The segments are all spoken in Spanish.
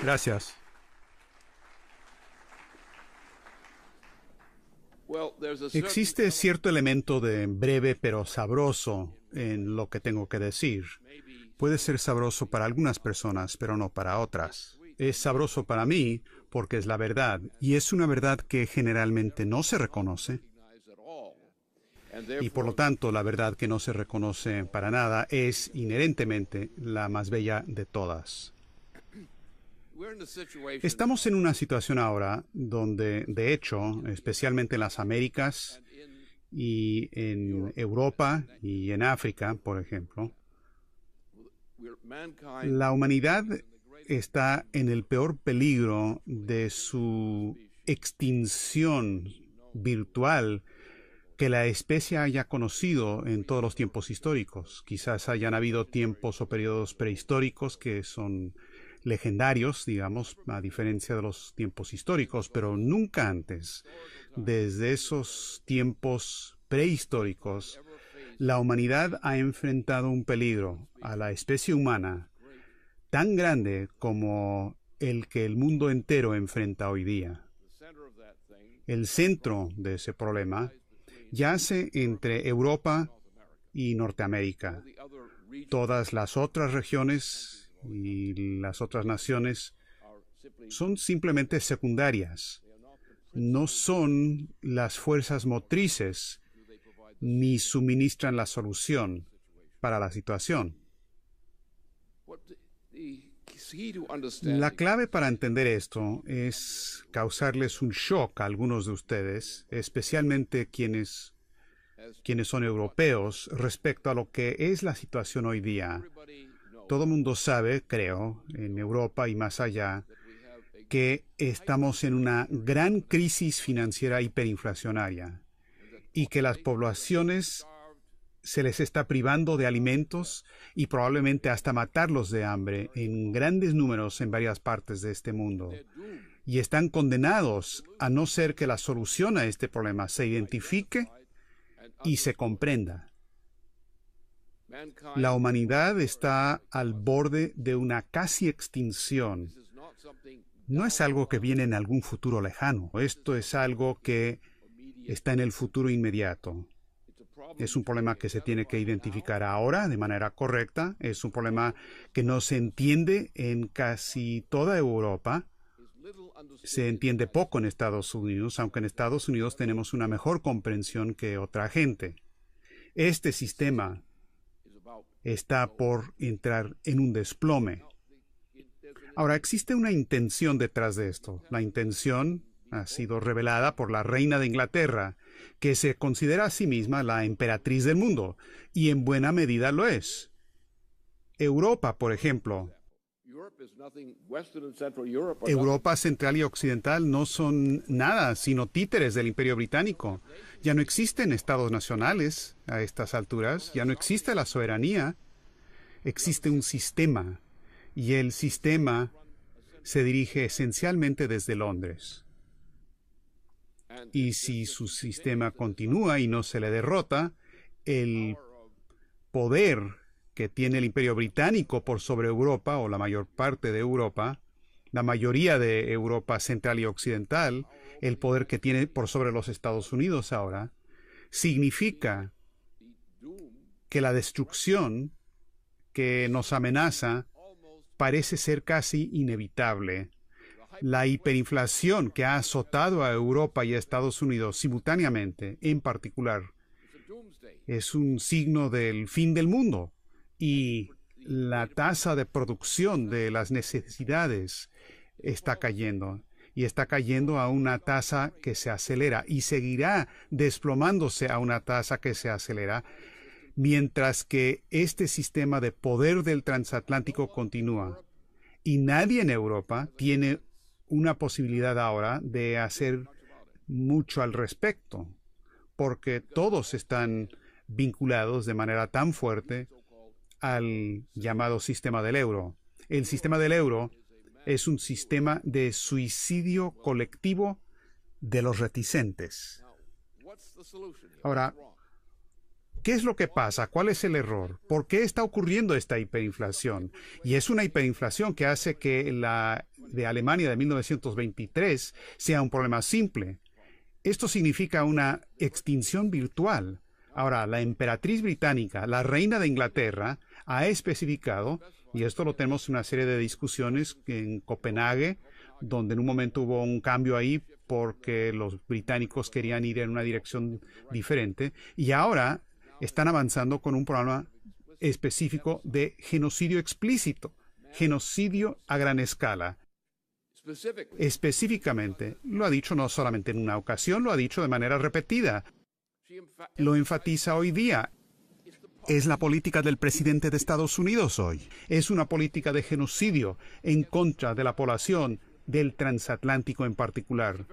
Gracias. Existe cierto elemento de breve pero sabroso en lo que tengo que decir. Puede ser sabroso para algunas personas, pero no para otras. Es sabroso para mí porque es la verdad, y es una verdad que generalmente no se reconoce. Y por lo tanto, la verdad que no se reconoce para nada es inherentemente la más bella de todas. Estamos en una situación ahora donde, de hecho, especialmente en las Américas y en Europa y en África, por ejemplo, la humanidad está en el peor peligro de su extinción virtual que la especie haya conocido en todos los tiempos históricos. Quizás hayan habido tiempos o periodos prehistóricos que son legendarios, digamos, a diferencia de los tiempos históricos, pero nunca antes, desde esos tiempos prehistóricos, la humanidad ha enfrentado un peligro a la especie humana tan grande como el que el mundo entero enfrenta hoy día. El centro de ese problema yace entre Europa y Norteamérica. Todas las otras regiones y las otras naciones son simplemente secundarias. No son las fuerzas motrices ni suministran la solución para la situación. La clave para entender esto es causarles un shock a algunos de ustedes, especialmente quienes son europeos, respecto a lo que es la situación hoy día. Todo el mundo sabe, creo, en Europa y más allá, que estamos en una gran crisis financiera hiperinflacionaria y que las poblaciones se les está privando de alimentos y probablemente hasta matarlos de hambre en grandes números en varias partes de este mundo. Y están condenados a no ser que la solución a este problema se identifique y se comprenda. La humanidad está al borde de una casi extinción. No es algo que viene en algún futuro lejano. Esto es algo que está en el futuro inmediato. Es un problema que se tiene que identificar ahora de manera correcta. Es un problema que no se entiende en casi toda Europa. Se entiende poco en Estados Unidos, aunque en Estados Unidos tenemos una mejor comprensión que otra gente. Este sistema está por entrar en un desplome. Ahora, existe una intención detrás de esto. La intención ha sido revelada por la reina de Inglaterra, que se considera a sí misma la emperatriz del mundo, y en buena medida lo es. Europa, por ejemplo. Europa central y occidental no son nada sino títeres del Imperio Británico. Ya no existen estados nacionales a estas alturas, ya no existe la soberanía. Existe un sistema, y el sistema se dirige esencialmente desde Londres. Y si su sistema continúa y no se le derrota, el poder que tiene el Imperio Británico por sobre Europa, o la mayor parte de Europa, la mayoría de Europa central y occidental, el poder que tiene por sobre los Estados Unidos ahora, significa que la destrucción que nos amenaza parece ser casi inevitable. La hiperinflación que ha azotado a Europa y a Estados Unidos simultáneamente, en particular, es un signo del fin del mundo. Y la tasa de producción de las necesidades está cayendo. Y está cayendo a una tasa que se acelera y seguirá desplomándose a una tasa que se acelera mientras que este sistema de poder del transatlántico continúa. Y nadie en Europa tiene una posibilidad ahora de hacer mucho al respecto, porque todos están vinculados de manera tan fuerte al llamado sistema del euro. El sistema del euro es un sistema de suicidio colectivo de los reticentes. Ahora, ¿qué es lo que pasa? ¿Cuál es el error? ¿Por qué está ocurriendo esta hiperinflación? Y es una hiperinflación que hace que la de Alemania de 1923 sea un problema simple. Esto significa una extinción virtual. Ahora, la emperatriz británica, la reina de Inglaterra, ha especificado, y esto lo tenemos en una serie de discusiones en Copenhague, donde en un momento hubo un cambio ahí porque los británicos querían ir en una dirección diferente, y ahora están avanzando con un programa específico de genocidio explícito, genocidio a gran escala. Específicamente, lo ha dicho no solamente en una ocasión, lo ha dicho de manera repetida. Lo enfatiza hoy día. Es la política del presidente de Estados Unidos hoy. Es una política de genocidio en contra de la población del transatlántico en particular.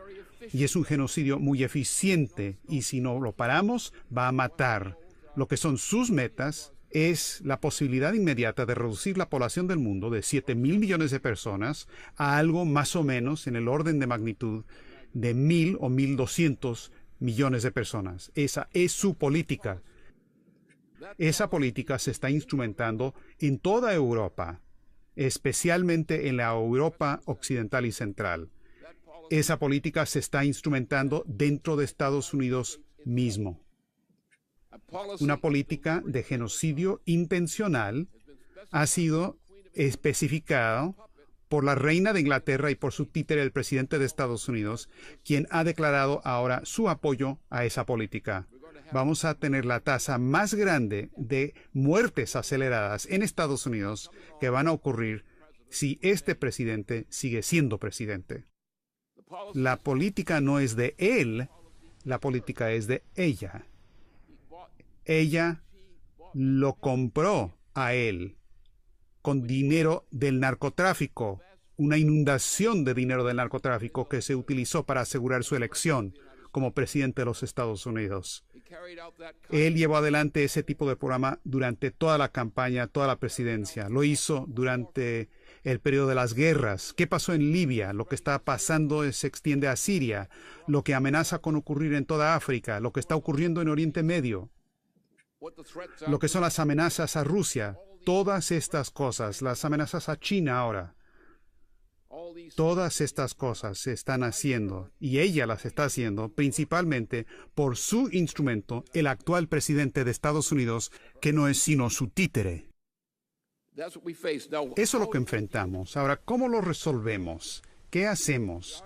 Y es un genocidio muy eficiente y si no lo paramos, va a matar. Lo que son sus metas es la posibilidad inmediata de reducir la población del mundo de 7.000 millones de personas a algo más o menos en el orden de magnitud de 1.000 o 1.200 millones de personas. Esa es su política. Esa política se está instrumentando en toda Europa, especialmente en la Europa occidental y central. Esa política se está instrumentando dentro de Estados Unidos mismo. Una política de genocidio intencional ha sido especificada por la reina de Inglaterra y por su títere, el presidente de Estados Unidos, quien ha declarado ahora su apoyo a esa política. Vamos a tener la tasa más grande de muertes aceleradas en Estados Unidos que van a ocurrir si este presidente sigue siendo presidente. La política no es de él, la política es de ella. Ella lo compró a él con dinero del narcotráfico, una inundación de dinero del narcotráfico que se utilizó para asegurar su elección como presidente de los Estados Unidos. Él llevó adelante ese tipo de programa durante toda la campaña, toda la presidencia. Lo hizo durante el periodo de las guerras. ¿Qué pasó en Libia? Lo que está pasando se extiende a Siria, lo que amenaza con ocurrir en toda África, lo que está ocurriendo en Oriente Medio, lo que son las amenazas a Rusia, todas estas cosas, las amenazas a China ahora. Todas estas cosas se están haciendo y ella las está haciendo principalmente por su instrumento, el actual presidente de Estados Unidos, que no es sino su títere. Eso es lo que enfrentamos. Ahora, ¿cómo lo resolvemos? ¿Qué hacemos?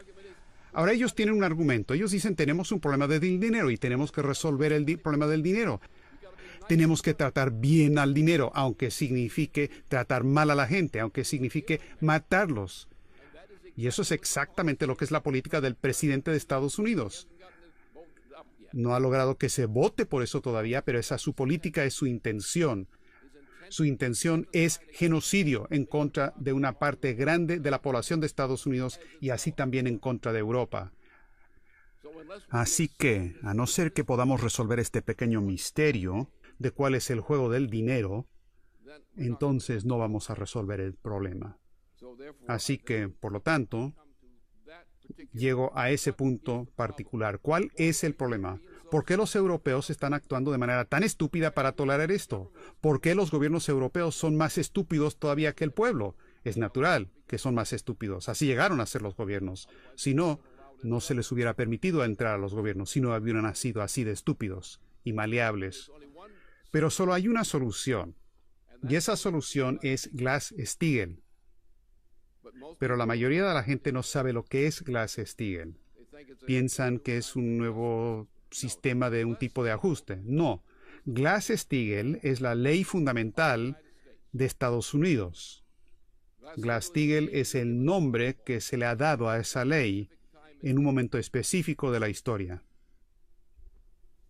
Ahora ellos tienen un argumento. Ellos dicen, tenemos un problema del dinero y tenemos que resolver el problema del dinero. Tenemos que tratar bien al dinero, aunque signifique tratar mal a la gente, aunque signifique matarlos. Y eso es exactamente lo que es la política del presidente de Estados Unidos. No ha logrado que se vote por eso todavía, pero esa es su política, es su intención. Su intención es genocidio en contra de una parte grande de la población de Estados Unidos y así también en contra de Europa. Así que, a no ser que podamos resolver este pequeño misterio de cuál es el juego del dinero, entonces no vamos a resolver el problema. Así que, por lo tanto, llego a ese punto particular. ¿Cuál es el problema? ¿Por qué los europeos están actuando de manera tan estúpida para tolerar esto? ¿Por qué los gobiernos europeos son más estúpidos todavía que el pueblo? Es natural que son más estúpidos. Así llegaron a ser los gobiernos. Si no, no se les hubiera permitido entrar a los gobiernos si no hubieran sido así de estúpidos y maleables. Pero solo hay una solución. Y esa solución es Glass-Steagall. Pero la mayoría de la gente no sabe lo que es Glass-Steagall. Piensan que es un nuevo sistema de un tipo de ajuste. No. Glass-Steagall es la ley fundamental de Estados Unidos. Glass-Steagall es el nombre que se le ha dado a esa ley en un momento específico de la historia.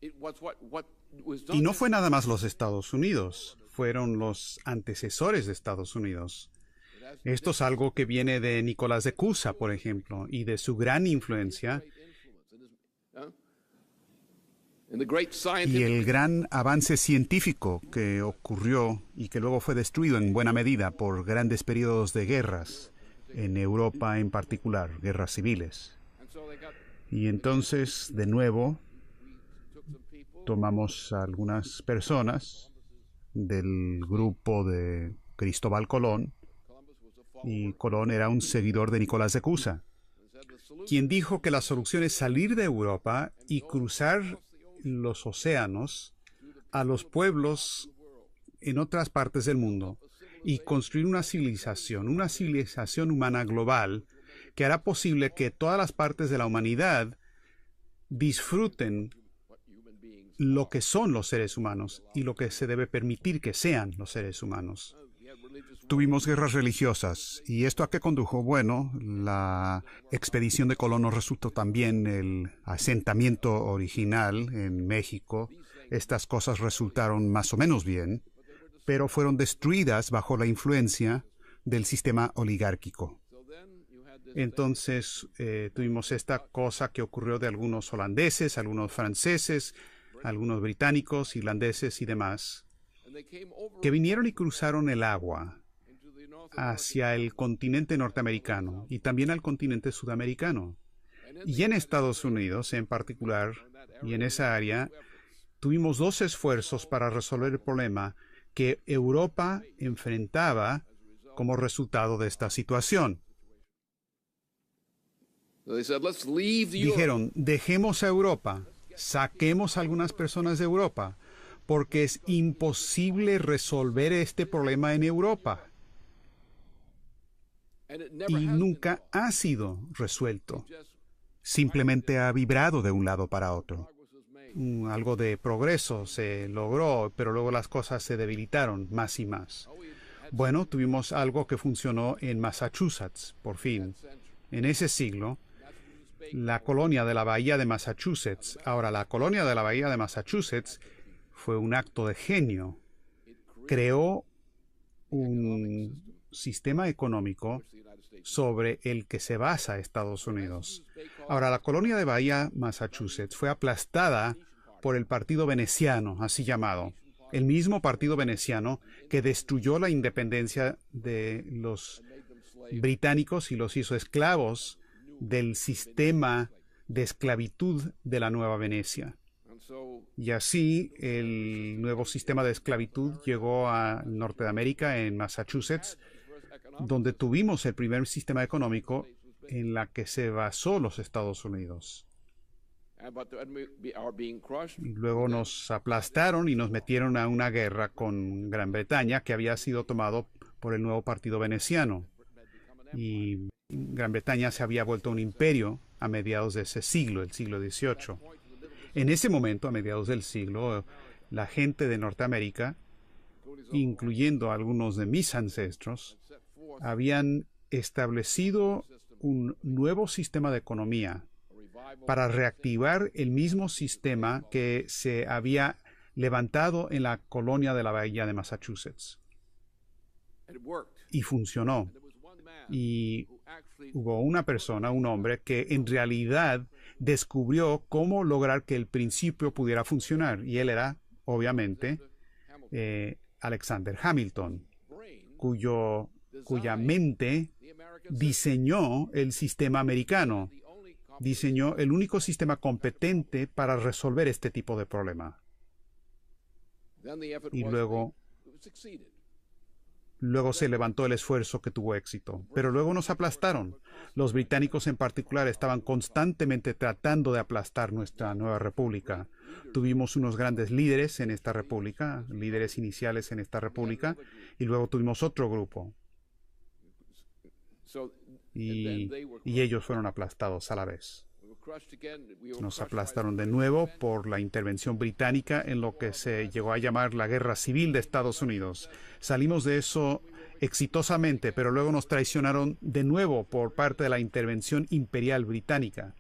Y no fue nada más los Estados Unidos, fueron los antecesores de Estados Unidos. Esto es algo que viene de Nicolás de Cusa, por ejemplo, y de su gran influencia y el gran avance científico que ocurrió y que luego fue destruido en buena medida por grandes periodos de guerras, en Europa en particular, guerras civiles. Y entonces, de nuevo, tomamos a algunas personas del grupo de Cristóbal Colón. y Colón era un seguidor de Nicolás de Cusa, quien dijo que la solución es salir de Europa y cruzar los océanos a los pueblos en otras partes del mundo y construir una civilización humana global que hará posible que todas las partes de la humanidad disfruten lo que son los seres humanos y lo que se debe permitir que sean los seres humanos. Tuvimos guerras religiosas. ¿Y esto a qué condujo? Bueno, la expedición de Colón nos resultó también el asentamiento original en México. Estas cosas resultaron más o menos bien, pero fueron destruidas bajo la influencia del sistema oligárquico. Entonces tuvimos esta cosa que ocurrió de algunos holandeses, algunos franceses, algunos británicos, irlandeses y demás, que vinieron y cruzaron el agua hacia el continente norteamericano y también al continente sudamericano. Y en Estados Unidos en particular, y en esa área, tuvimos dos esfuerzos para resolver el problema que Europa enfrentaba como resultado de esta situación. Dijeron, dejemos a Europa, saquemos a algunas personas de Europa, porque es imposible resolver este problema en Europa. Y nunca ha sido resuelto. Simplemente ha vibrado de un lado para otro. Algo de progreso se logró, pero luego las cosas se debilitaron más y más. Bueno, tuvimos algo que funcionó en Massachusetts, por fin. En ese siglo, la colonia de la Bahía de Massachusetts. Ahora, la colonia de la Bahía de Massachusetts fue un acto de genio. Creó un sistema económico sobre el que se basa Estados Unidos. Ahora, la colonia de Bahía, Massachusetts, fue aplastada por el Partido Veneciano, así llamado. El mismo Partido Veneciano que destruyó la independencia de los británicos y los hizo esclavos del sistema de esclavitud de la Nueva Venecia. Y así el nuevo sistema de esclavitud llegó al norte de América, en Massachusetts, donde tuvimos el primer sistema económico en la que se basó los Estados Unidos. Y luego nos aplastaron y nos metieron a una guerra con Gran Bretaña, que había sido tomado por el nuevo Partido Veneciano. Y Gran Bretaña se había vuelto un imperio a mediados de ese siglo, el siglo XVIII. En ese momento, a mediados del siglo, la gente de Norteamérica, incluyendo algunos de mis ancestros, habían establecido un nuevo sistema de economía para reactivar el mismo sistema que se había levantado en la colonia de la Bahía de Massachusetts. Y funcionó. Y hubo una persona, un hombre, que en realidad descubrió cómo lograr que el principio pudiera funcionar. Y él era, obviamente, Alexander Hamilton, cuya mente diseñó el sistema americano, diseñó el único sistema competente para resolver este tipo de problema. Y luego se levantó el esfuerzo que tuvo éxito. Pero luego nos aplastaron. Los británicos en particular estaban constantemente tratando de aplastar nuestra nueva república. Tuvimos unos grandes líderes en esta república, líderes iniciales en esta república, y luego tuvimos otro grupo. Y ellos fueron aplastados a la vez. Nos aplastaron de nuevo por la intervención británica en lo que se llegó a llamar la Guerra Civil de Estados Unidos. Salimos de eso exitosamente, pero luego nos traicionaron de nuevo por parte de la intervención imperial británica.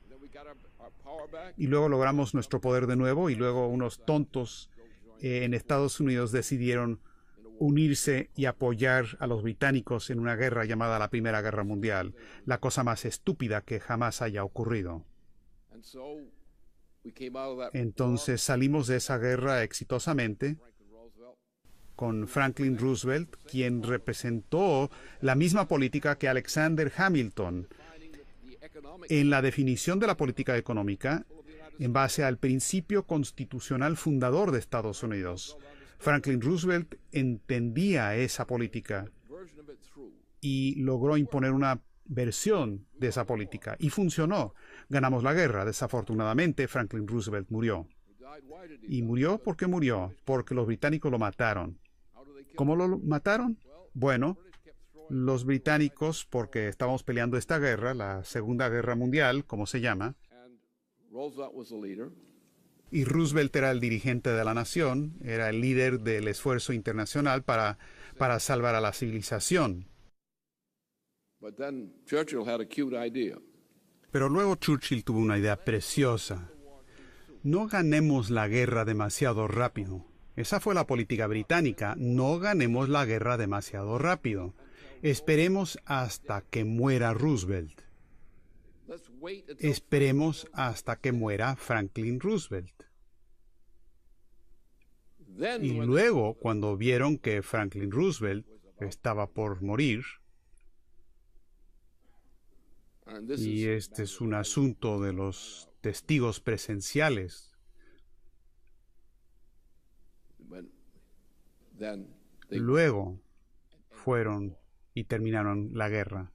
Y luego logramos nuestro poder de nuevo, y luego unos tontos en Estados Unidos decidieron unirse y apoyar a los británicos en una guerra llamada la Primera Guerra Mundial, la cosa más estúpida que jamás haya ocurrido. Entonces salimos de esa guerra exitosamente con Franklin Roosevelt, quien representó la misma política que Alexander Hamilton en la definición de la política económica en base al principio constitucional fundador de Estados Unidos. Franklin Roosevelt entendía esa política y logró imponer una versión de esa política. Y funcionó. Ganamos la guerra. Desafortunadamente, Franklin Roosevelt murió. ¿Y murió? ¿Por qué murió? Porque los británicos lo mataron. ¿Cómo lo mataron? Bueno, los británicos, porque estábamos peleando esta guerra, la Segunda Guerra Mundial, como se llama, y Roosevelt era el dirigente de la nación, era el líder del esfuerzo internacional para salvar a la civilización. Pero luego Churchill tuvo una idea preciosa. No ganemos la guerra demasiado rápido. Esa fue la política británica. No ganemos la guerra demasiado rápido. Esperemos hasta que muera Roosevelt. Esperemos hasta que muera Franklin Roosevelt. Y luego, cuando vieron que Franklin Roosevelt estaba por morir, y este es un asunto de los testigos presenciales, luego fueron y terminaron la guerra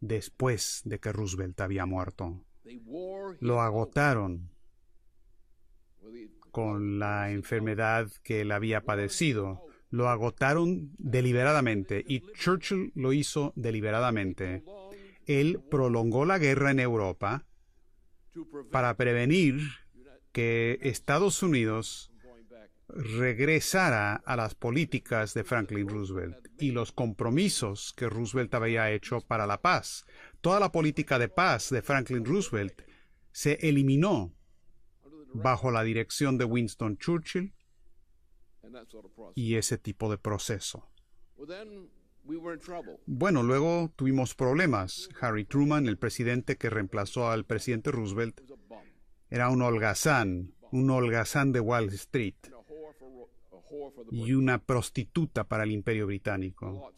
después de que Roosevelt había muerto. Lo agotaron con la enfermedad que él había padecido. Lo agotaron deliberadamente y Churchill lo hizo deliberadamente. Él prolongó la guerra en Europa para prevenir que Estados Unidos regresara a las políticas de Franklin Roosevelt y los compromisos que Roosevelt había hecho para la paz. Toda la política de paz de Franklin Roosevelt se eliminó bajo la dirección de Winston Churchill y ese tipo de proceso. Bueno, luego tuvimos problemas. Harry Truman, el presidente que reemplazó al presidente Roosevelt, era un holgazán de Wall Street y una prostituta para el Imperio Británico.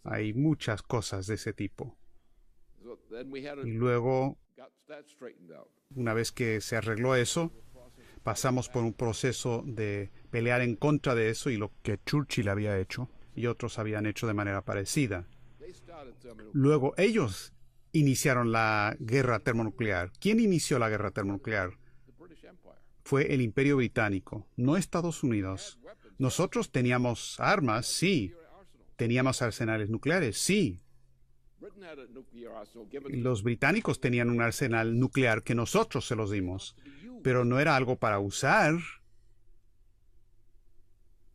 Hay muchas cosas de ese tipo. Y luego, una vez que se arregló eso, pasamos por un proceso de pelear en contra de eso y lo que Churchill había hecho y otros habían hecho de manera parecida. Luego ellos iniciaron la guerra termonuclear. ¿Quién inició la guerra termonuclear? Fue el Imperio Británico, no Estados Unidos. Nosotros teníamos armas, sí. Teníamos arsenales nucleares, sí. Los británicos tenían un arsenal nuclear que nosotros se los dimos, pero no era algo para usar.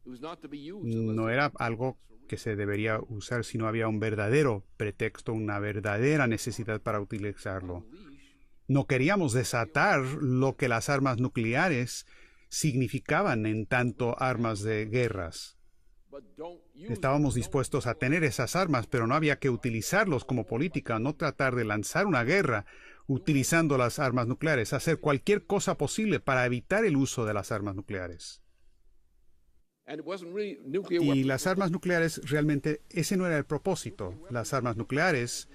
No era algo que se debería usar si no había un verdadero pretexto, una verdadera necesidad para utilizarlo. No queríamos desatar lo que las armas nucleares significaban en tanto armas de guerras. Estábamos dispuestos a tener esas armas, pero no había que utilizarlos como política, no tratar de lanzar una guerra utilizando las armas nucleares, hacer cualquier cosa posible para evitar el uso de las armas nucleares. Y las armas nucleares, realmente, ese no era el propósito. Las armas nucleares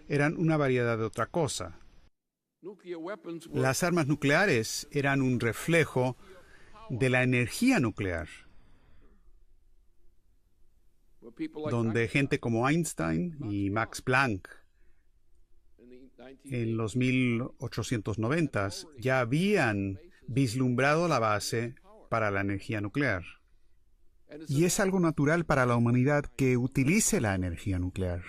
eran una variedad de otra cosa. Las armas nucleares eran un reflejo de la energía nuclear, donde gente como Einstein y Max Planck en los 1890s ya habían vislumbrado la base para la energía nuclear. Y es algo natural para la humanidad que utilice la energía nuclear.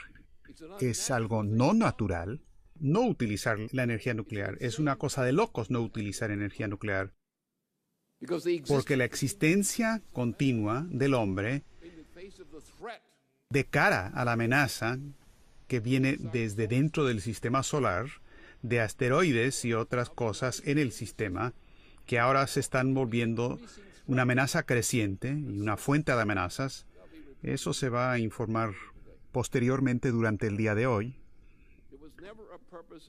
Es algo no natural no utilizar la energía nuclear. Es una cosa de locos no utilizar energía nuclear. Porque la existencia continua del hombre de cara a la amenaza que viene desde dentro del sistema solar, de asteroides y otras cosas en el sistema, que ahora se están volviendo una amenaza creciente y una fuente de amenazas. Eso se va a informar posteriormente durante el día de hoy.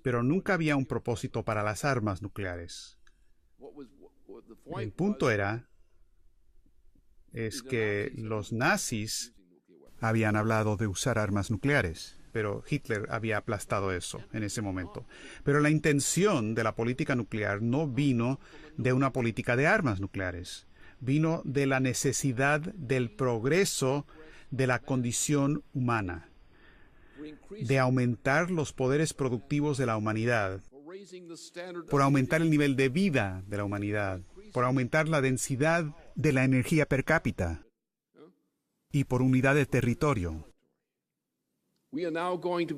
Pero nunca había un propósito para las armas nucleares. El punto es que los nazis habían hablado de usar armas nucleares, pero Hitler había aplastado eso en ese momento. Pero la intención de la política nuclear no vino de una política de armas nucleares, vino de la necesidad del progreso de la condición humana. de aumentar los poderes productivos de la humanidad, por aumentar el nivel de vida de la humanidad, por aumentar la densidad de la energía per cápita y por unidad de territorio.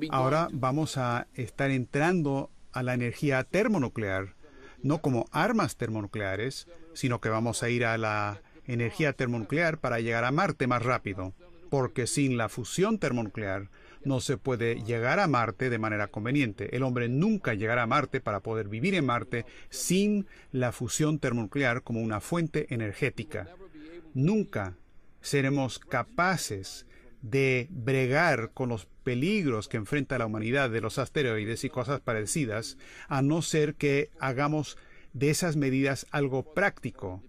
Ahora vamos a estar entrando a la energía termonuclear, no como armas termonucleares, sino que vamos a ir a la energía termonuclear para llegar a Marte más rápido, porque sin la fusión termonuclear no se puede llegar a Marte de manera conveniente. El hombre nunca llegará a Marte para poder vivir en Marte sin la fusión termonuclear como una fuente energética. Nunca seremos capaces de bregar con los peligros que enfrenta la humanidad de los asteroides y cosas parecidas, a no ser que hagamos de esas medidas algo práctico,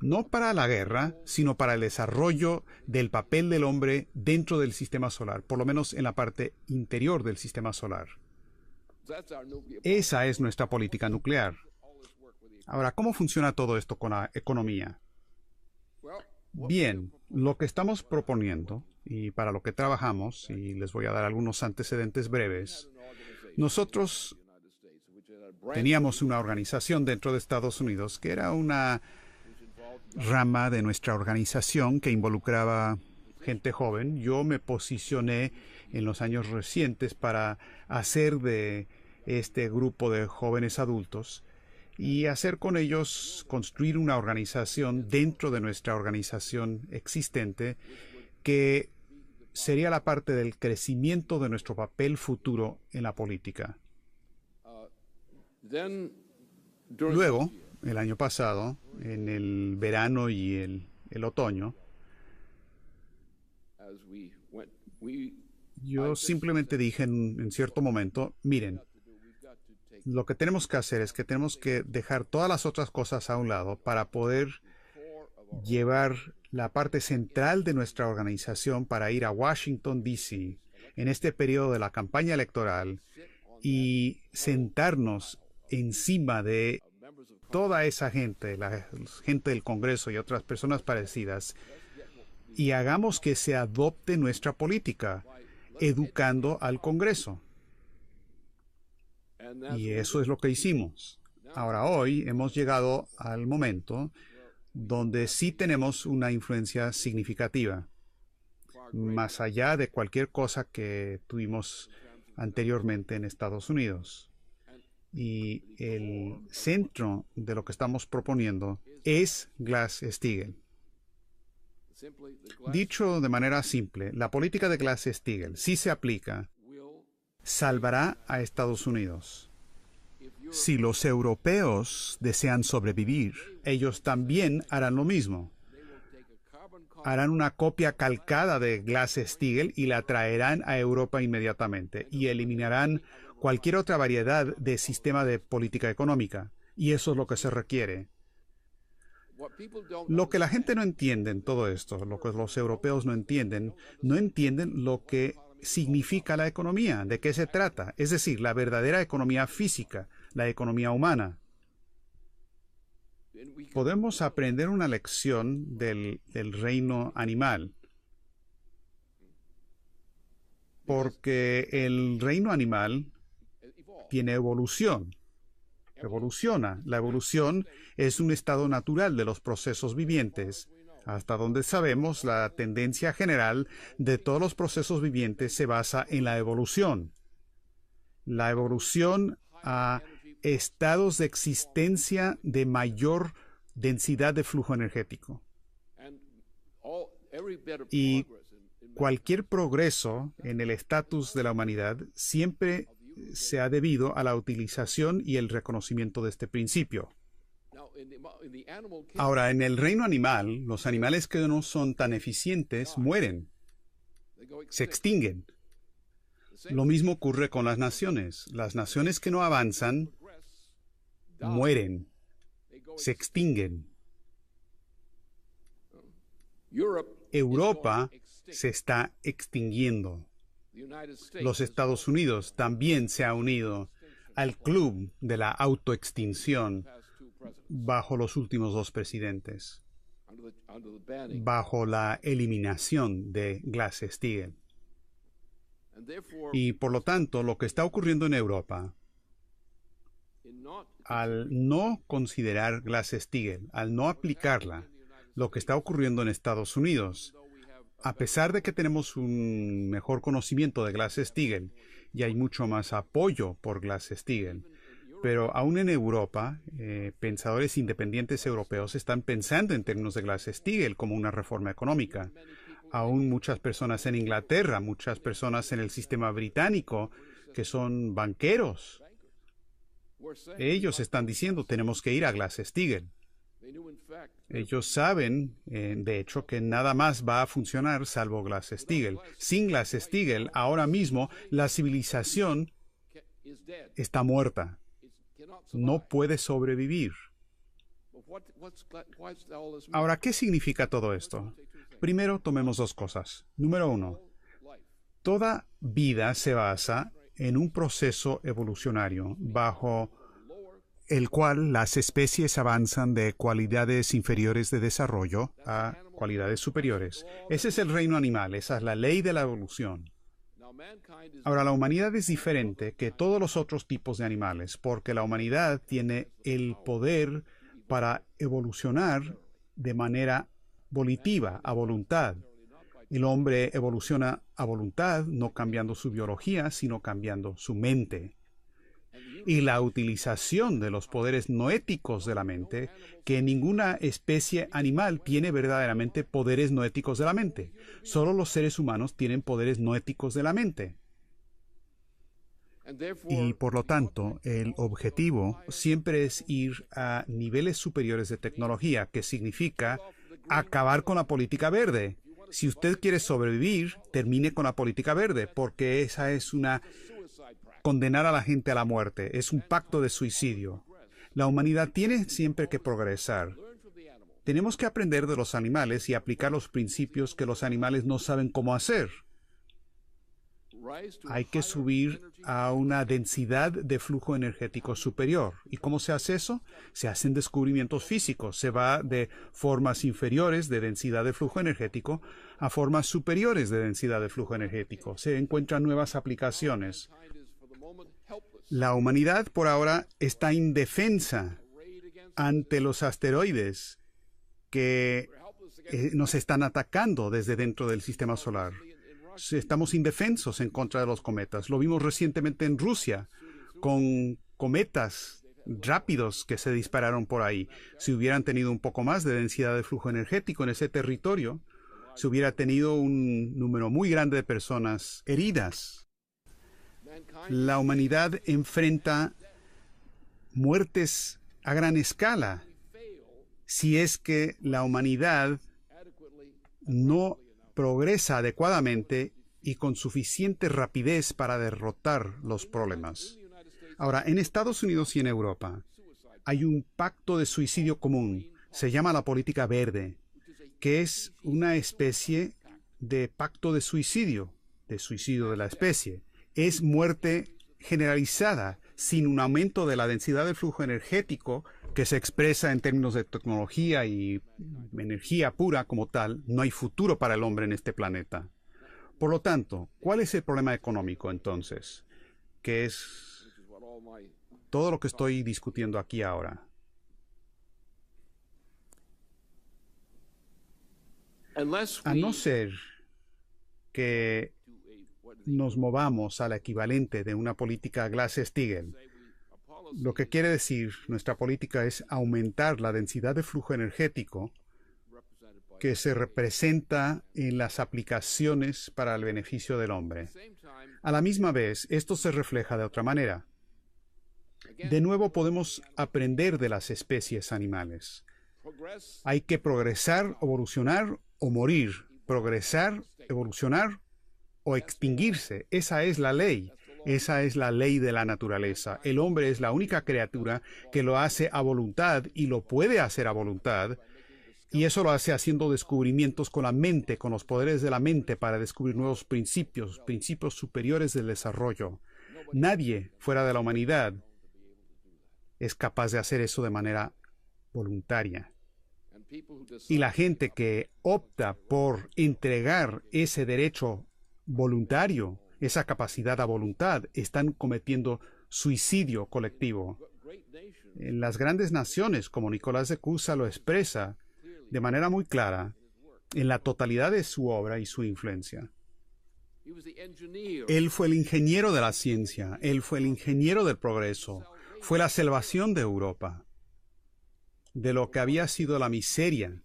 no para la guerra, sino para el desarrollo del papel del hombre dentro del sistema solar, por lo menos en la parte interior del sistema solar. Esa es nuestra política nuclear. Ahora, ¿cómo funciona todo esto con la economía? Bien, lo que estamos proponiendo y para lo que trabajamos, y les voy a dar algunos antecedentes breves, nosotros teníamos una organización dentro de Estados Unidos que era una rama de nuestra organización que involucraba gente joven. Yo me posicioné en los años recientes para hacer de este grupo de jóvenes adultos y hacer con ellos construir una organización dentro de nuestra organización existente que sería la parte del crecimiento de nuestro papel futuro en la política. Luego, el año pasado, en el verano y el otoño, yo simplemente dije en cierto momento, miren, lo que tenemos que hacer es que tenemos que dejar todas las otras cosas a un lado para poder llevar la parte central de nuestra organización para ir a Washington, D.C. en este periodo de la campaña electoral y sentarnos encima de toda esa gente, la gente del Congreso y otras personas parecidas, y hagamos que se adopte nuestra política, educando al Congreso. Y eso es lo que hicimos. Ahora, hoy hemos llegado al momento donde sí tenemos una influencia significativa, más allá de cualquier cosa que tuvimos anteriormente en Estados Unidos. Y el centro de lo que estamos proponiendo es Glass-Steagall. Dicho de manera simple, la política de Glass-Steagall, si se aplica, salvará a Estados Unidos. Si los europeos desean sobrevivir, ellos también harán lo mismo. Harán una copia calcada de Glass-Steagall y la traerán a Europa inmediatamente y eliminarán cualquier otra variedad de sistema de política económica. Y eso es lo que se requiere. Lo que la gente no entiende en todo esto, lo que los europeos no entienden lo que significa la economía, de qué se trata, es decir, la verdadera economía física, la economía humana. Podemos aprender una lección del reino animal, porque el reino animal tiene evolución, evoluciona. La evolución es un estado natural de los procesos vivientes. Hasta donde sabemos, la tendencia general de todos los procesos vivientes se basa en la evolución. La evolución a estados de existencia de mayor densidad de flujo energético. Y cualquier progreso en el estatus de la humanidad siempre se ha debido a la utilización y el reconocimiento de este principio. Ahora, en el reino animal, los animales que no son tan eficientes mueren, se extinguen. Lo mismo ocurre con las naciones. Las naciones que no avanzan mueren, se extinguen. Europa se está extinguiendo. Los Estados Unidos también se ha unido al club de la autoextinción bajo los últimos dos presidentes, bajo la eliminación de Glass-Steagall. Y por lo tanto, lo que está ocurriendo en Europa, al no considerar Glass-Steagall, al no aplicarla, lo que está ocurriendo en Estados Unidos, a pesar de que tenemos un mejor conocimiento de Glass-Steagall y hay mucho más apoyo por Glass-Steagall, pero aún en Europa, pensadores independientes europeos están pensando en términos de Glass-Steagall como una reforma económica. Aún muchas personas en Inglaterra, muchas personas en el sistema británico, que son banqueros, ellos están diciendo tenemos que ir a Glass-Steagall. Ellos saben, de hecho, que nada más va a funcionar salvo Glass-Steagall. Sin Glass-Steagall, ahora mismo, la civilización está muerta. No puede sobrevivir. Ahora, ¿qué significa todo esto? Primero, tomemos dos cosas. Número uno, toda vida se basa en un proceso evolucionario bajo el cual las especies avanzan de cualidades inferiores de desarrollo a cualidades superiores. Ese es el reino animal, esa es la ley de la evolución. Ahora, la humanidad es diferente que todos los otros tipos de animales, porque la humanidad tiene el poder para evolucionar de manera volitiva, a voluntad. El hombre evoluciona a voluntad, no cambiando su biología, sino cambiando su mente. Y la utilización de los poderes noéticos de la mente, que ninguna especie animal tiene verdaderamente poderes noéticos de la mente. Solo los seres humanos tienen poderes noéticos de la mente. Y por lo tanto, el objetivo siempre es ir a niveles superiores de tecnología, que significa acabar con la política verde. Si usted quiere sobrevivir, termine con la política verde, porque esa es una condenar a la gente a la muerte. Es un pacto de suicidio. La humanidad tiene siempre que progresar. Tenemos que aprender de los animales y aplicar los principios que los animales no saben cómo hacer. Hay que subir a una densidad de flujo energético superior. ¿Y cómo se hace eso? Se hacen descubrimientos físicos. Se va de formas inferiores de densidad de flujo energético a formas superiores de densidad de flujo energético. Se encuentran nuevas aplicaciones. La humanidad por ahora está indefensa ante los asteroides que nos están atacando desde dentro del sistema solar. Estamos indefensos en contra de los cometas. Lo vimos recientemente en Rusia, con cometas rápidos que se dispararon por ahí. Si hubieran tenido un poco más de densidad de flujo energético en ese territorio, se hubiera tenido un número muy grande de personas heridas. La humanidad enfrenta muertes a gran escala si es que la humanidad no progresa adecuadamente y con suficiente rapidez para derrotar los problemas. Ahora, en Estados Unidos y en Europa hay un pacto de suicidio común. Se llama la política verde, que es una especie de pacto de suicidio de la especie. Es muerte generalizada, sin un aumento de la densidad del flujo energético que se expresa en términos de tecnología y energía pura como tal. No hay futuro para el hombre en este planeta. Por lo tanto, ¿cuál es el problema económico entonces? Que es todo lo que estoy discutiendo aquí ahora. A no ser que nos movamos al equivalente de una política Glass-Steagall, lo que quiere decir nuestra política es aumentar la densidad de flujo energético que se representa en las aplicaciones para el beneficio del hombre. A la misma vez, esto se refleja de otra manera. De nuevo podemos aprender de las especies animales. Hay que progresar, evolucionar o morir. Progresar, evolucionar o extinguirse. Esa es la ley. Esa es la ley de la naturaleza. El hombre es la única criatura que lo hace a voluntad y lo puede hacer a voluntad. Y eso lo hace haciendo descubrimientos con la mente, con los poderes de la mente para descubrir nuevos principios, principios superiores del desarrollo. Nadie fuera de la humanidad es capaz de hacer eso de manera voluntaria. Y la gente que opta por entregar ese derecho voluntario esa capacidad a voluntad, están cometiendo suicidio colectivo. En las grandes naciones, como Nicolás de Cusa lo expresa de manera muy clara, en la totalidad de su obra y su influencia. Él fue el ingeniero de la ciencia, él fue el ingeniero del progreso, fue la salvación de Europa, de lo que había sido la miseria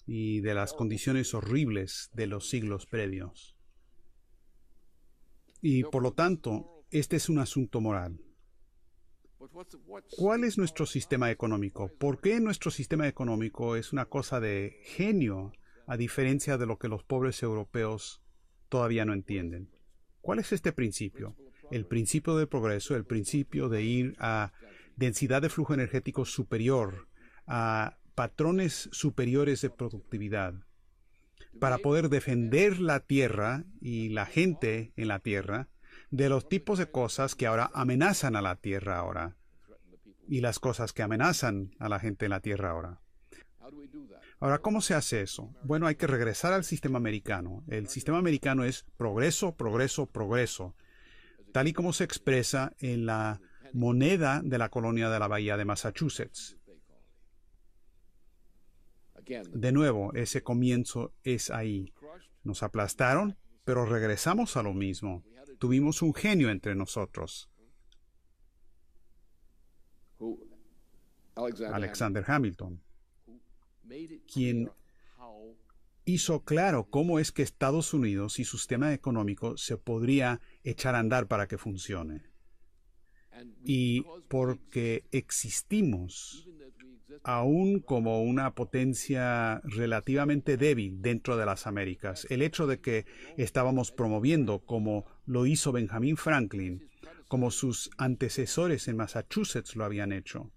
y de las condiciones horribles de los siglos previos. Y por lo tanto, este es un asunto moral. ¿Cuál es nuestro sistema económico? ¿Por qué nuestro sistema económico es una cosa de genio, a diferencia de lo que los pobres europeos todavía no entienden? ¿Cuál es este principio? El principio del progreso, el principio de ir a densidad de flujo energético superior, a patrones superiores de productividad, para poder defender la tierra y la gente en la tierra de los tipos de cosas que ahora amenazan a la tierra ahora y las cosas que amenazan a la gente en la tierra ahora. Ahora, ¿cómo se hace eso? Bueno, hay que regresar al sistema americano. El sistema americano es progreso, progreso, progreso, tal y como se expresa en la moneda de la colonia de la Bahía de Massachusetts. De nuevo, ese comienzo es ahí. Nos aplastaron, pero regresamos a lo mismo. Tuvimos un genio entre nosotros, Alexander Hamilton, quien hizo claro cómo es que Estados Unidos y su sistema económico se podría echar a andar para que funcione. Y porque existimos aún como una potencia relativamente débil dentro de las Américas, el hecho de que estábamos promoviendo, como lo hizo Benjamin Franklin, como sus antecesores en Massachusetts lo habían hecho,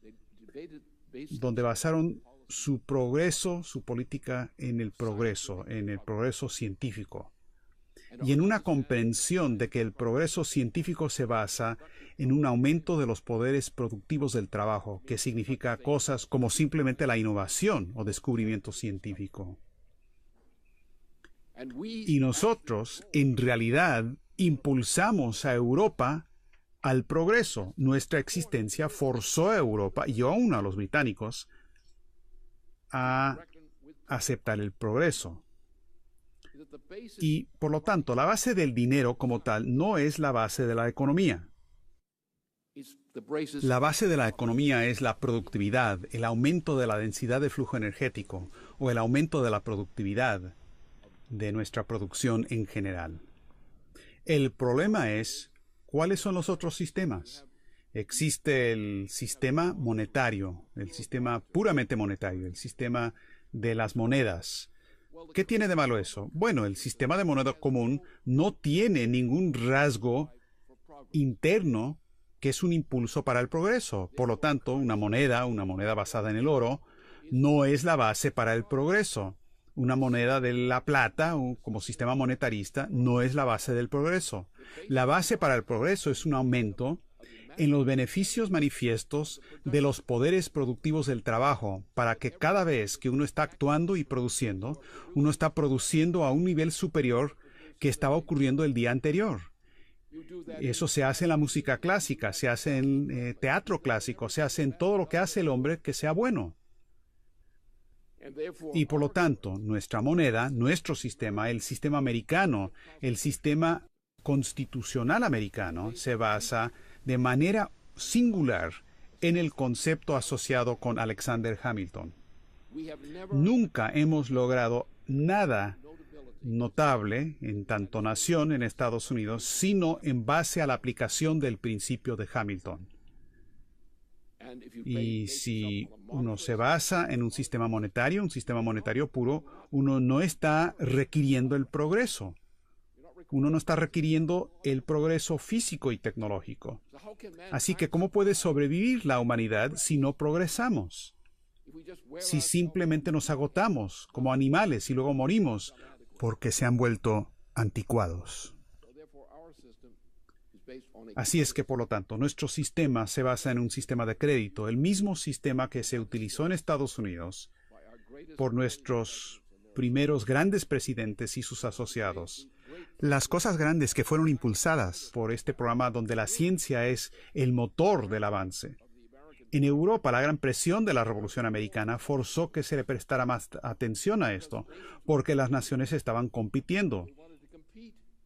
donde basaron su progreso, su política en el progreso científico, y en una comprensión de que el progreso científico se basa en un aumento de los poderes productivos del trabajo, que significa cosas como simplemente la innovación o descubrimiento científico. Y nosotros, en realidad, impulsamos a Europa al progreso. Nuestra existencia forzó a Europa y aún a los británicos a aceptar el progreso. Y, por lo tanto, la base del dinero como tal no es la base de la economía. La base de la economía es la productividad, el aumento de la densidad de flujo energético o el aumento de la productividad de nuestra producción en general. El problema es, ¿cuáles son los otros sistemas? Existe el sistema monetario, el sistema puramente monetario, el sistema de las monedas. ¿Qué tiene de malo eso? Bueno, el sistema de moneda común no tiene ningún rasgo interno que es un impulso para el progreso. Por lo tanto, una moneda basada en el oro, no es la base para el progreso. Una moneda de la plata, como sistema monetarista, no es la base del progreso. La base para el progreso es un aumento en los beneficios manifiestos de los poderes productivos del trabajo, para que cada vez que uno está actuando y produciendo, uno está produciendo a un nivel superior que estaba ocurriendo el día anterior. Eso se hace en la música clásica, se hace en teatro clásico, se hace en todo lo que hace el hombre que sea bueno. Y por lo tanto, nuestra moneda, nuestro sistema, el sistema americano, el sistema constitucional americano, se basa de manera singular en el concepto asociado con Alexander Hamilton. Nunca hemos logrado nada notable en tanto nación en Estados Unidos, sino en base a la aplicación del principio de Hamilton. Y si uno se basa en un sistema monetario puro, uno no está requiriendo el progreso. Uno no está requiriendo el progreso físico y tecnológico. Así que, ¿cómo puede sobrevivir la humanidad si no progresamos? Si simplemente nos agotamos como animales y luego morimos porque se han vuelto anticuados. Así es que, por lo tanto, nuestro sistema se basa en un sistema de crédito, el mismo sistema que se utilizó en Estados Unidos por nuestros primeros grandes presidentes y sus asociados, las cosas grandes que fueron impulsadas por este programa donde la ciencia es el motor del avance. En Europa, la gran presión de la Revolución Americana forzó que se le prestara más atención a esto, porque las naciones estaban compitiendo.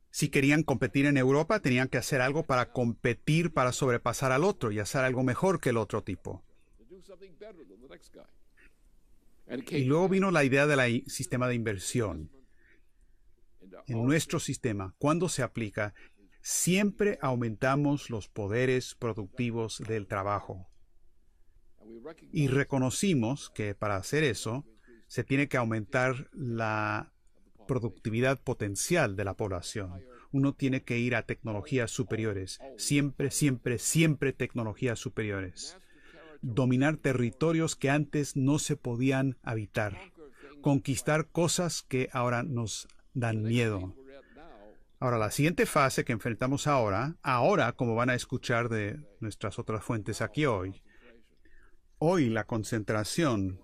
Si querían competir en Europa, tenían que hacer algo para competir, para sobrepasar al otro y hacer algo mejor que el otro tipo. Y luego vino la idea del sistema de inversión. En nuestro sistema, cuando se aplica, siempre aumentamos los poderes productivos del trabajo. Y reconocimos que para hacer eso, se tiene que aumentar la productividad potencial de la población. Uno tiene que ir a tecnologías superiores. Siempre, siempre, siempre tecnologías superiores. Dominar territorios que antes no se podían habitar. Conquistar cosas que ahora nos dan miedo. Ahora, la siguiente fase que enfrentamos ahora, como van a escuchar de nuestras otras fuentes aquí hoy la concentración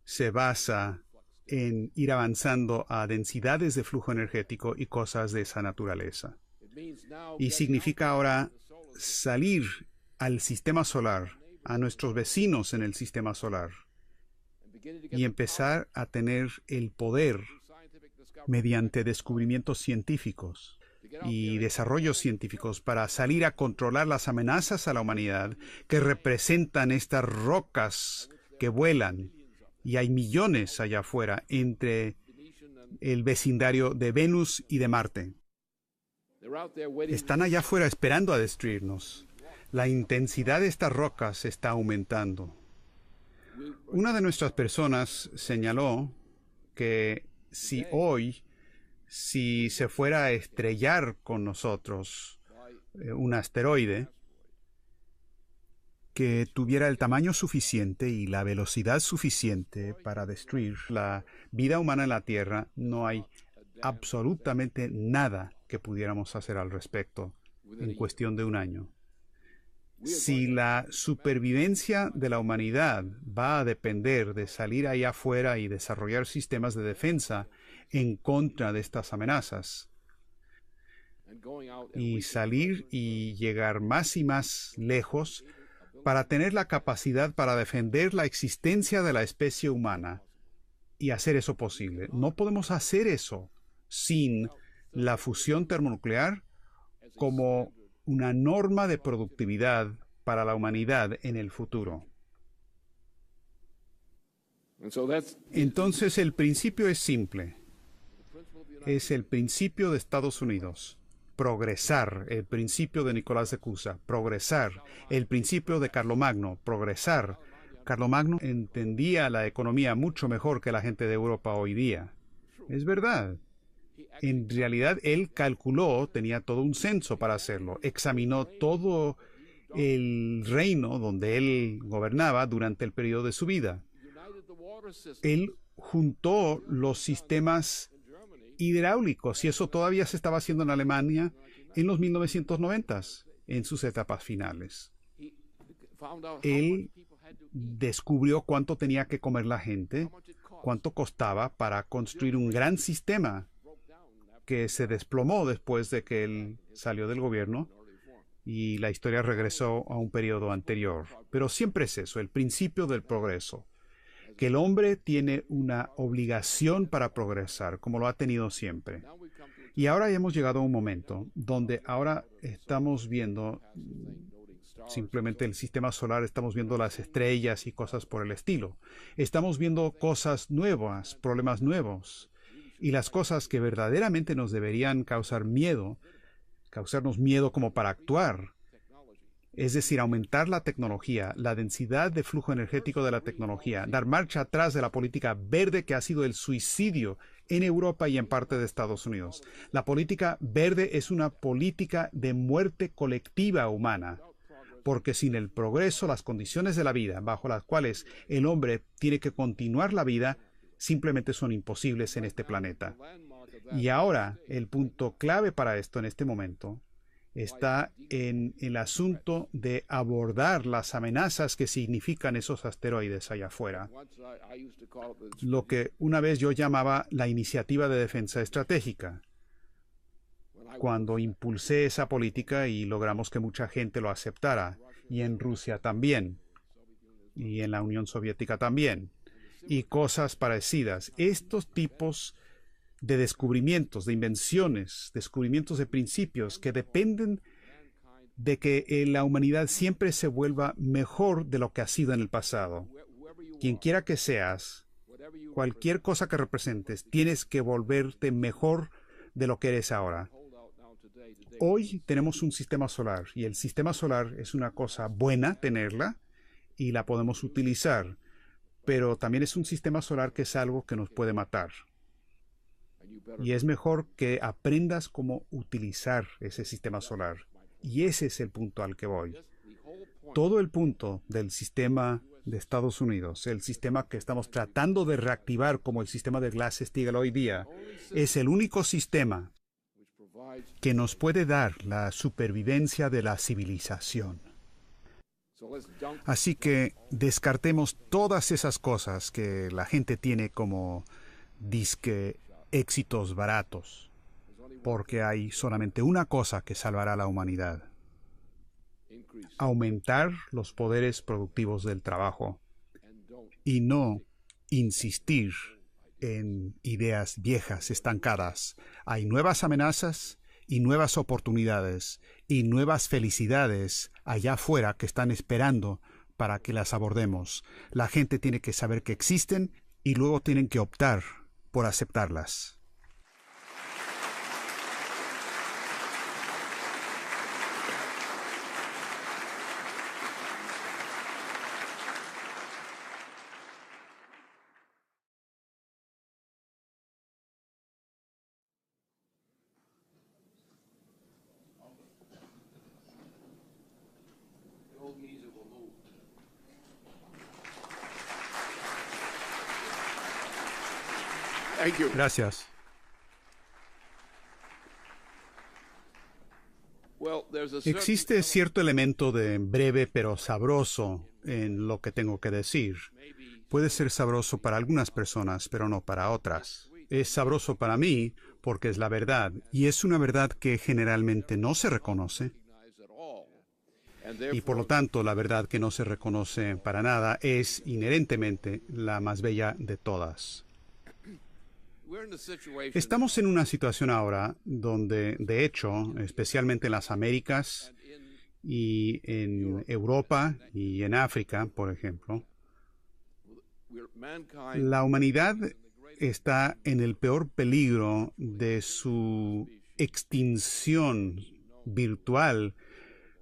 se basa en ir avanzando a densidades de flujo energético y cosas de esa naturaleza. Y significa ahora salir al sistema solar, a nuestros vecinos en el sistema solar, y empezar a tener el poder mediante descubrimientos científicos y desarrollos científicos para salir a controlar las amenazas a la humanidad que representan estas rocas que vuelan. Y hay millones allá afuera entre el vecindario de Venus y de Marte. Están allá afuera esperando a destruirnos. La intensidad de estas rocas está aumentando. Una de nuestras personas señaló que si se fuera a estrellar con nosotros un asteroide, que tuviera el tamaño suficiente y la velocidad suficiente para destruir la vida humana en la Tierra, no hay absolutamente nada que pudiéramos hacer al respecto en cuestión de un año. Si la supervivencia de la humanidad va a depender de salir ahí afuera y desarrollar sistemas de defensa en contra de estas amenazas, y salir y llegar más y más lejos, para tener la capacidad para defender la existencia de la especie humana y hacer eso posible. No podemos hacer eso sin la fusión termonuclear como una norma de productividad para la humanidad en el futuro. Entonces el principio es simple. Es el principio de Estados Unidos. Progresar, el principio de Nicolás de Cusa, progresar, el principio de Carlomagno, progresar. Carlomagno entendía la economía mucho mejor que la gente de Europa hoy día. Es verdad. En realidad, él calculó, tenía todo un censo para hacerlo, examinó todo el reino donde él gobernaba durante el periodo de su vida. Él juntó los sistemas hidráulicos, y eso todavía se estaba haciendo en Alemania en los 1990s, en sus etapas finales. Él descubrió cuánto tenía que comer la gente, cuánto costaba para construir un gran sistema que se desplomó después de que él salió del gobierno y la historia regresó a un periodo anterior. Pero siempre es eso, el principio del progreso. Que el hombre tiene una obligación para progresar, como lo ha tenido siempre. Y ahora hemos llegado a un momento donde ahora estamos viendo simplemente el sistema solar, estamos viendo las estrellas y cosas por el estilo. Estamos viendo cosas nuevas, problemas nuevos. Y las cosas que verdaderamente nos deberían causarnos miedo como para actuar, es decir, aumentar la tecnología, la densidad de flujo energético de la tecnología, dar marcha atrás de la política verde que ha sido el suicidio en Europa y en parte de Estados Unidos. La política verde es una política de muerte colectiva humana, porque sin el progreso, las condiciones de la vida bajo las cuales el hombre tiene que continuar la vida, simplemente son imposibles en este planeta. Y ahora, el punto clave para esto en este momento está en el asunto de abordar las amenazas que significan esos asteroides allá afuera. Lo que una vez yo llamaba la iniciativa de defensa estratégica. cuando impulsé esa política y logramos que mucha gente lo aceptara, y en Rusia también, y en la Unión Soviética también, y cosas parecidas. Estos tipos de descubrimientos, de invenciones, descubrimientos de principios que dependen de que la humanidad siempre se vuelva mejor de lo que ha sido en el pasado. Quien quiera que seas, cualquier cosa que representes, tienes que volverte mejor de lo que eres ahora. Hoy tenemos un sistema solar y el sistema solar es una cosa buena tenerla y la podemos utilizar, pero también es un sistema solar que es algo que nos puede matar. Y es mejor que aprendas cómo utilizar ese sistema solar. Y ese es el punto al que voy. Todo el punto del sistema de Estados Unidos, el sistema que estamos tratando de reactivar como el sistema de Glass-Steagall hoy día, es el único sistema que nos puede dar la supervivencia de la civilización. Así que descartemos todas esas cosas que la gente tiene como disque éxitos baratos, porque hay solamente una cosa que salvará a la humanidad: aumentar los poderes productivos del trabajo y no insistir en ideas viejas, estancadas. Hay nuevas amenazas y nuevas oportunidades y nuevas felicidades allá afuera que están esperando para que las abordemos. La gente tiene que saber que existen y luego tienen que optar por aceptarlas. Gracias. Existe cierto elemento de breve pero sabroso en lo que tengo que decir. Puede ser sabroso para algunas personas, pero no para otras. Es sabroso para mí porque es la verdad, y es una verdad que generalmente no se reconoce. Y por lo tanto, la verdad que no se reconoce para nada es inherentemente la más bella de todas. Estamos en una situación ahora donde, de hecho, especialmente en las Américas y en Europa y en África, por ejemplo, la humanidad está en el peor peligro de su extinción virtual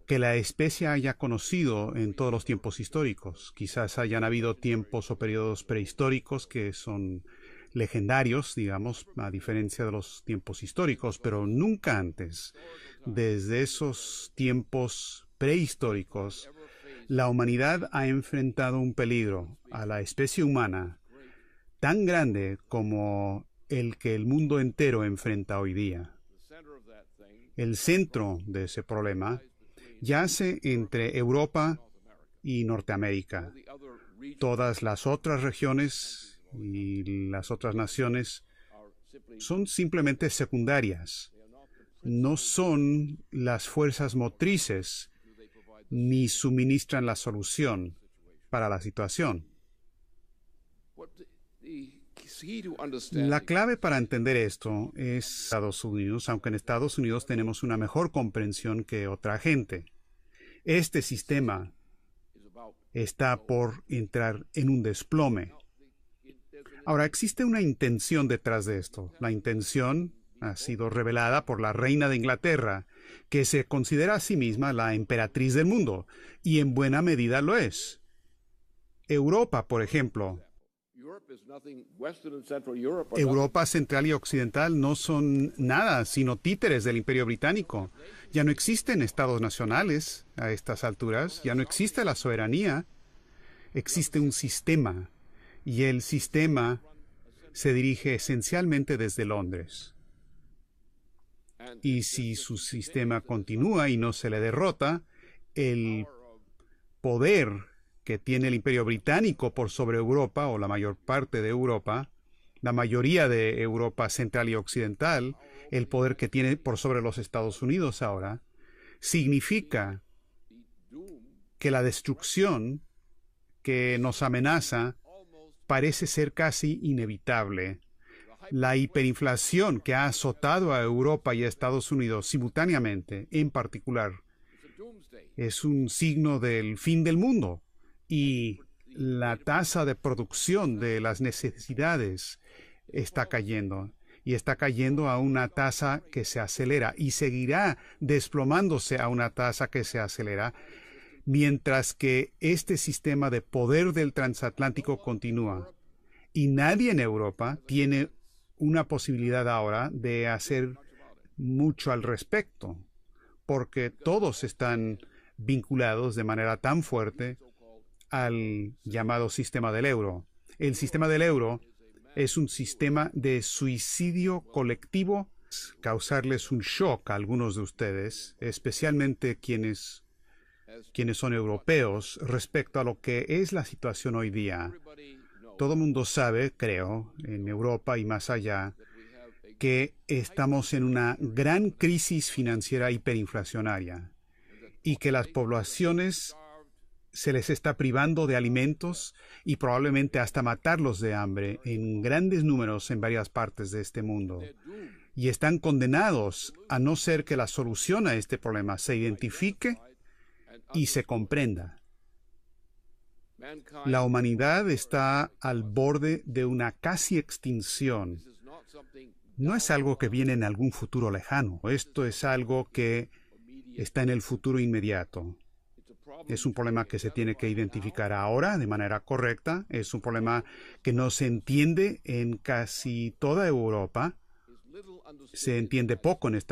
que la especie haya conocido en todos los tiempos históricos. Quizás hayan habido tiempos o periodos prehistóricos que son legendarios, digamos, a diferencia de los tiempos históricos, pero nunca antes, desde esos tiempos prehistóricos, la humanidad ha enfrentado un peligro a la especie humana tan grande como el que el mundo entero enfrenta hoy día. El centro de ese problema yace entre Europa y Norteamérica. Todas las otras regiones y las otras naciones son simplemente secundarias. No son las fuerzas motrices ni suministran la solución para la situación. La clave para entender esto es Estados Unidos, aunque en Estados Unidos tenemos una mejor comprensión que otra gente. Este sistema está por entrar en un desplome. Ahora, existe una intención detrás de esto. La intención ha sido revelada por la reina de Inglaterra, que se considera a sí misma la emperatriz del mundo, y en buena medida lo es. Europa, por ejemplo. Europa Central y Occidental no son nada sino títeres del Imperio Británico. Ya no existen estados nacionales a estas alturas, ya no existe la soberanía. Existe un sistema, y el sistema se dirige esencialmente desde Londres. Y si su sistema continúa y no se le derrota, el poder que tiene el Imperio Británico por sobre Europa, o la mayor parte de Europa, la mayoría de Europa central y occidental, el poder que tiene por sobre los Estados Unidos ahora, significa que la destrucción que nos amenaza parece ser casi inevitable. La hiperinflación que ha azotado a Europa y a Estados Unidos simultáneamente, en particular, es un signo del fin del mundo. Y la tasa de producción de las necesidades está cayendo. Y está cayendo a una tasa que se acelera y seguirá desplomándose a una tasa que se acelera, mientras que este sistema de poder del transatlántico continúa. Y nadie en Europa tiene una posibilidad ahora de hacer mucho al respecto, porque todos están vinculados de manera tan fuerte al llamado sistema del euro. El sistema del euro es un sistema de suicidio colectivo, causarles un shock a algunos de ustedes, especialmente quienes son europeos, respecto a lo que es la situación hoy día. Todo el mundo sabe, creo, en Europa y más allá, que estamos en una gran crisis financiera hiperinflacionaria y que las poblaciones se les está privando de alimentos y probablemente hasta matarlos de hambre en grandes números en varias partes de este mundo. Y están condenados a no ser que la solución a este problema se identifique y se comprenda. La humanidad está al borde de una casi extinción. No es algo que viene en algún futuro lejano. Esto es algo que está en el futuro inmediato. Es un problema que se tiene que identificar ahora de manera correcta. Es un problema que no se entiende en casi toda Europa. Se entiende poco en esta